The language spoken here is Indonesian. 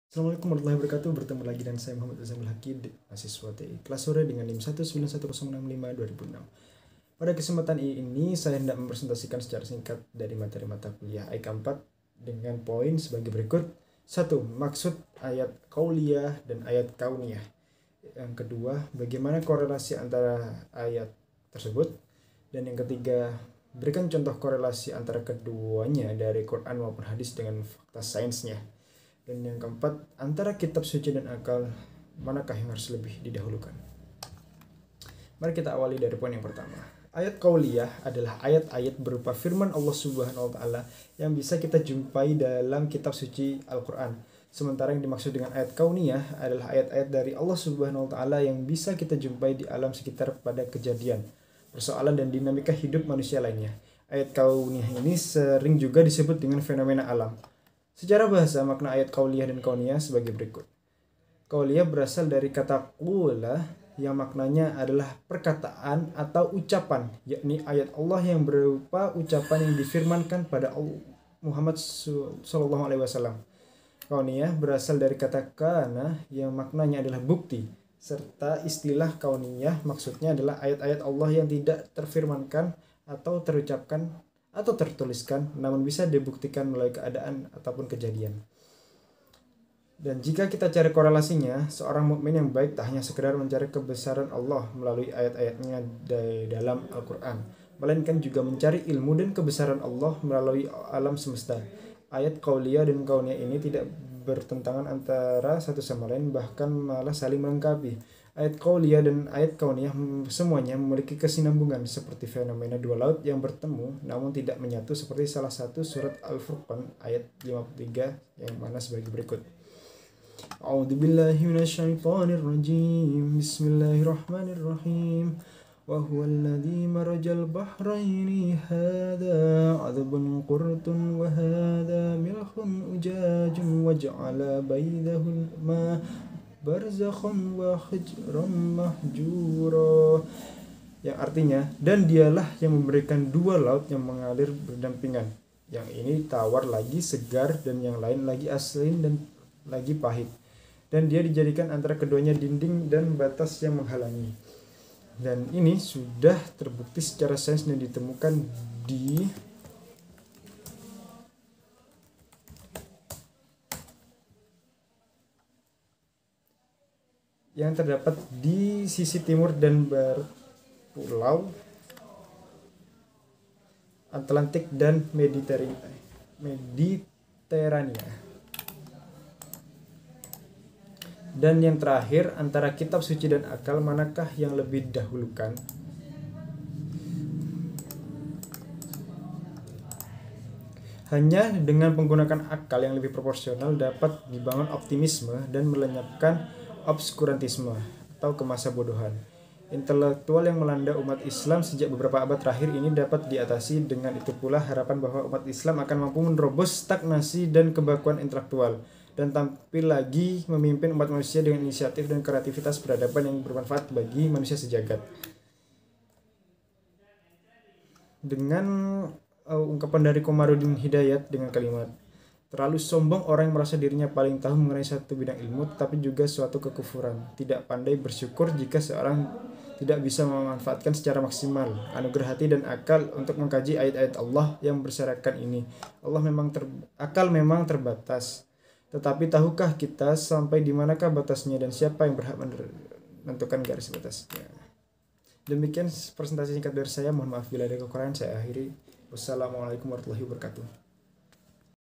Assalamualaikum warahmatullahi wabarakatuh. Bertemu lagi dengan saya Muhammad Azamul Hakid, mahasiswa TI kelas sore dengan NIM 1911065-2006. Pada kesempatan ini saya hendak mempresentasikan secara singkat dari materi mata kuliah IK 4 dengan poin sebagai berikut. 1. Maksud ayat qauliyah dan ayat kauniyah. Yang kedua, bagaimana korelasi antara ayat tersebut. Dan yang ketiga, berikan contoh korelasi antara keduanya dari Quran maupun hadis dengan fakta sainsnya. Dan yang keempat, antara kitab suci dan akal, manakah yang harus lebih didahulukan? Mari kita awali dari poin yang pertama. Ayat qauliyah adalah ayat-ayat berupa firman Allah Subhanahu wa taala yang bisa kita jumpai dalam kitab suci Al-Qur'an. Sementara yang dimaksud dengan ayat kauniyah adalah ayat-ayat dari Allah Subhanahu wa taala yang bisa kita jumpai di alam sekitar pada kejadian, persoalan dan dinamika hidup manusia lainnya. Ayat kauniyah ini sering juga disebut dengan fenomena alam. Secara bahasa, makna ayat qauliyah dan kauniyah sebagai berikut. Qauliyah berasal dari kata qula yang maknanya adalah perkataan atau ucapan, yakni ayat Allah yang berupa ucapan yang difirmankan pada Muhammad SAW. Kauniyah berasal dari kata kana yang maknanya adalah bukti, serta istilah kauniyah maksudnya adalah ayat-ayat Allah yang tidak terfirmankan atau terucapkan atau tertuliskan, namun bisa dibuktikan melalui keadaan ataupun kejadian. Dan jika kita cari korelasinya, seorang mukmin yang baik tak hanya sekedar mencari kebesaran Allah melalui ayat-ayatnya dalam Al-Quran, melainkan juga mencari ilmu dan kebesaran Allah melalui alam semesta. Ayat qauliyah dan kauniyah ini tidak bertentangan antara satu sama lain, bahkan malah saling melengkapi. Ayat qauliyah dan ayat kauniyah semuanya memiliki kesinambungan seperti fenomena dua laut yang bertemu namun tidak menyatu, seperti salah satu surat Al-Furqan ayat 53 yang mana sebagai berikut. A'udzubillahi minasyaitonirrajim. Bismillahirrahmanirrahim. Wa huwal ladzi marajal bahraini hadza 'adzabun qurtun wa hadza milhun ujajun waj'ala bainahuma barzakhun wa hijran mahjura, yang artinya, dan dialah yang memberikan dua laut yang mengalir berdampingan, yang ini tawar lagi segar dan yang lain lagi asin dan lagi pahit, dan dia dijadikan antara keduanya dinding dan batas yang menghalangi. Dan ini sudah terbukti secara sains dan ditemukan yang terdapat di sisi timur dan barat pulau Atlantik dan Mediterania. Dan yang terakhir, antara kitab suci dan akal, manakah yang lebih didahulukan? Hanya dengan menggunakan akal yang lebih proporsional dapat dibangun optimisme dan melenyapkan obskurantisme atau kemasa bodohan intelektual yang melanda umat Islam sejak beberapa abad terakhir ini dapat diatasi. Dengan itu pula harapan bahwa umat Islam akan mampu menerobos stagnasi dan kebakuan intelektual dan tampil lagi memimpin umat manusia dengan inisiatif dan kreativitas peradaban yang bermanfaat bagi manusia sejagat. Dengan ungkapan dari Komarudin Hidayat dengan kalimat, terlalu sombong orang yang merasa dirinya paling tahu mengenai satu bidang ilmu, tetapi juga suatu kekufuran. Tidak pandai bersyukur jika seorang tidak bisa memanfaatkan secara maksimal anugerah hati dan akal untuk mengkaji ayat-ayat Allah yang bersyaratkan ini. Akal memang terbatas, tetapi tahukah kita sampai di manakah batasnya dan siapa yang berhak menentukan garis batasnya? Demikian presentasi singkat dari saya. Mohon maaf bila ada kekurangan. Saya akhiri. Wassalamualaikum warahmatullahi wabarakatuh.